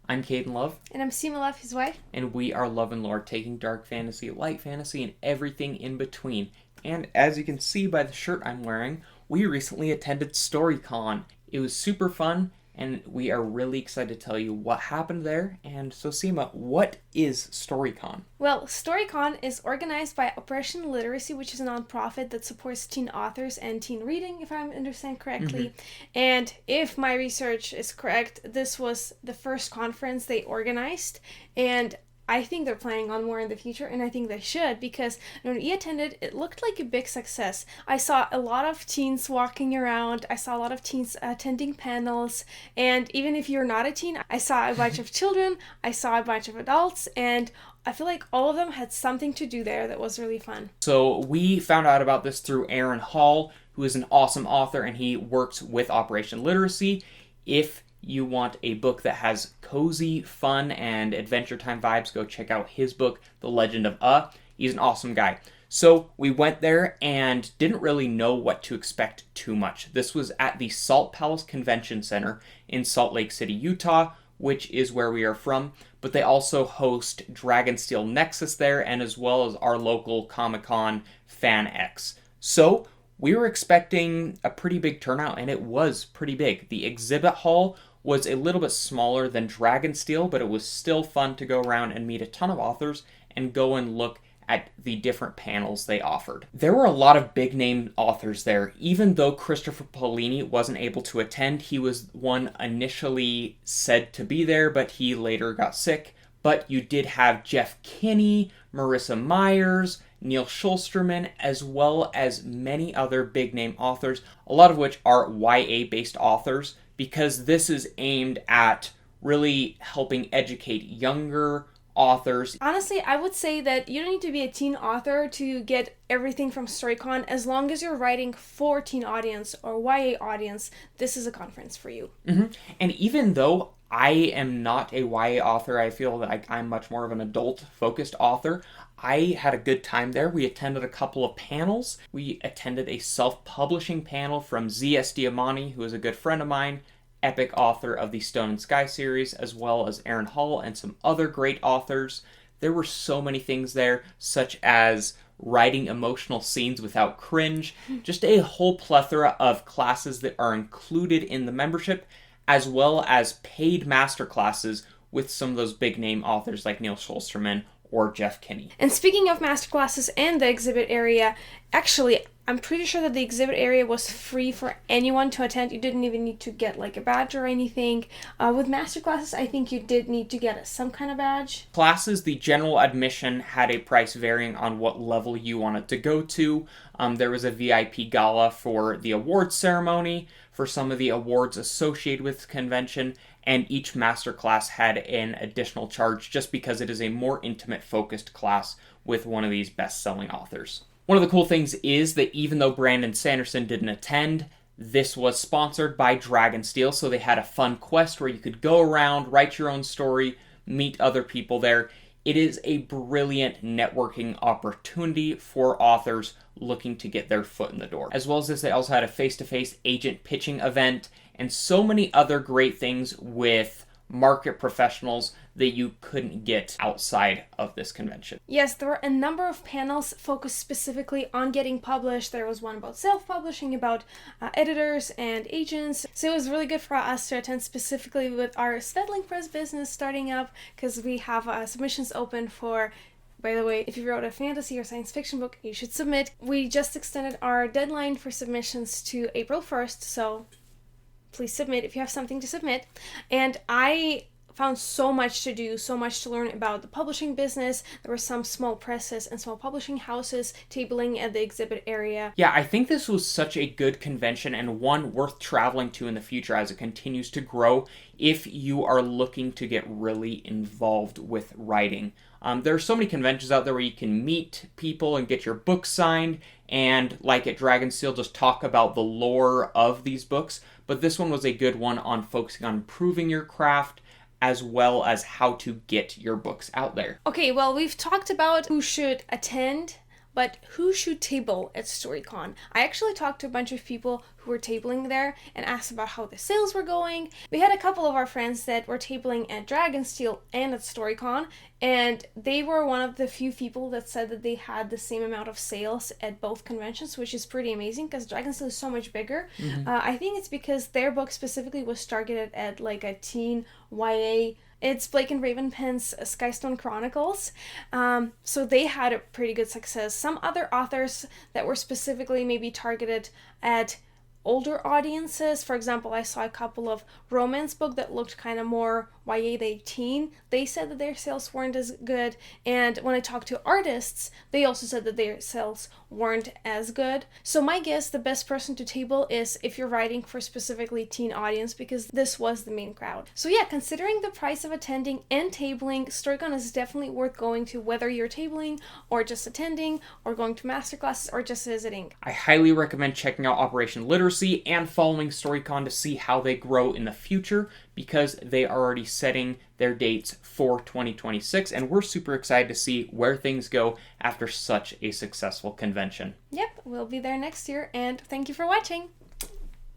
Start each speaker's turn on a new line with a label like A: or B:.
A: I'm Caden Love.
B: And I'm Seema Love, his wife.
A: And we are Love and Lore, taking dark fantasy, light fantasy, and everything in between. And as you can see by the shirt I'm wearing, we recently attended Storycon. It was super fun, and we are really excited to tell you what happened there. And so, Seema, what is Storycon?
B: Well, Storycon is organized by Operation Literacy, which is a nonprofit that supports teen authors and teen reading, if I understand correctly. And if my research is correct, this was the first conference they organized, and I think they're planning on more in the future, and I think they should, because when we attended, it looked like a big success. I saw a lot of teens walking around, I saw a lot of teens attending panels, and even if you're not a teen, I saw a bunch of children, I saw a bunch of adults, and I feel like all of them had something to do there that was really fun.
A: So we found out about this through Aaron Hall, who is an awesome author, and he works with Operation Literacy. If you want a book that has cozy, fun, and Adventure Time vibes, go check out his book, The Legend of. He's an awesome guy. So we went there and didn't really know what to expect too much. This was at the Salt Palace Convention Center in Salt Lake City, Utah, which is where we are from. But they also host Dragonsteel Nexus there, and as well as our local Comic-Con Fan X. So we were expecting a pretty big turnout, and it was pretty big. The exhibit hall was a little bit smaller than Dragonsteel, but it was still fun to go around and meet a ton of authors and go and look at the different panels they offered. There were a lot of big name authors there. Even though Christopher Paolini wasn't able to attend, he was one initially said to be there, but he later got sick. But you did have Jeff Kinney, Marissa Myers, Neil Schulsterman, as well as many other big name authors, a lot of which are YA-based authors, because this is aimed at really helping educate younger authors.
B: Honestly, I would say that you don't need to be a teen author to get everything from Storycon. As long as you're writing for teen audience or YA audience, this is a conference for you.
A: And even though I am not a YA author, I feel like I'm much more of an adult-focused author, I had a good time there. We attended a couple of panels. We attended a self-publishing panel from Z.S. Diamani, who is a good friend of mine, epic author of the Stone and Sky series, as well as Aaron Hall and some other great authors. There were so many things there, such as writing emotional scenes without cringe, just a whole plethora of classes that are included in the membership, as well as paid masterclasses with some of those big name authors like Neil Schulsterman or Jeff Kinney.
B: And speaking of masterclasses and the exhibit area, actually, I'm pretty sure that the exhibit area was free for anyone to attend. You didn't even need to get like a badge or anything. With masterclasses, I think you did need to get some kind of badge.
A: Classes, the general admission had a price varying on what level you wanted to go to. There was a VIP gala for the awards ceremony, for some of the awards associated with the convention, and each masterclass had an additional charge just because it is a more intimate focused class with one of these best-selling authors. One of the cool things is that even though Brandon Sanderson didn't attend, this was sponsored by Dragonsteel, so they had a fun quest where you could go around, write your own story, meet other people there. It is a brilliant networking opportunity for authors looking to get their foot in the door. As well as this, they also had a face-to-face agent pitching event and so many other great things with market professionals that you couldn't get outside of this convention.
B: Yes, there were a number of panels focused specifically on getting published. There was one about self-publishing, about editors and agents. So it was really good for us to attend specifically with our Svedling Press business starting up, because we have submissions open for, by the way, if you wrote a fantasy or science fiction book, you should submit. We just extended our deadline for submissions to April 1st, so please submit if you have something to submit. And I found so much to do, so much to learn about the publishing business. There were some small presses and small publishing houses tabling at the exhibit area.
A: Yeah, I think this was such a good convention and one worth traveling to in the future as it continues to grow if you are looking to get really involved with writing. There are so many conventions out there where you can meet people and get your book signed, and like at Dragonsteel, just talk about the lore of these books. But this one was a good one on focusing on improving your craft, as well as how to get your books out there.
B: Okay, well, we've talked about who should attend but who should table at Storycon? I actually talked to a bunch of people who were tabling there and asked about how the sales were going. We had a couple of our friends that were tabling at Dragonsteel and at Storycon, and they were one of the few people that said that they had the same amount of sales at both conventions, which is pretty amazing because Dragonsteel is so much bigger. I think it's because their book specifically was targeted at like a teen YA. It's Blake and Ravenpen's Skystone Chronicles. So they had a pretty good success. Some other authors that were specifically maybe targeted at older audiences. For example, I saw a couple of romance books that looked kind of more YA they teen. They said that their sales weren't as good. And when I talked to artists, they also said that their sales weren't as good. So my guess, the best person to table is if you're writing for specifically teen audience, because this was the main crowd. So yeah, considering the price of attending and tabling, Storycon is definitely worth going to, whether you're tabling or just attending or going to masterclasses or just visiting.
A: I highly recommend checking out Operation Literacy and following Storycon to see how they grow in the future, because they are already setting their dates for 2026, and we're super excited to see where things go after such a successful convention.
B: Yep, we'll be there next year, and thank you for watching!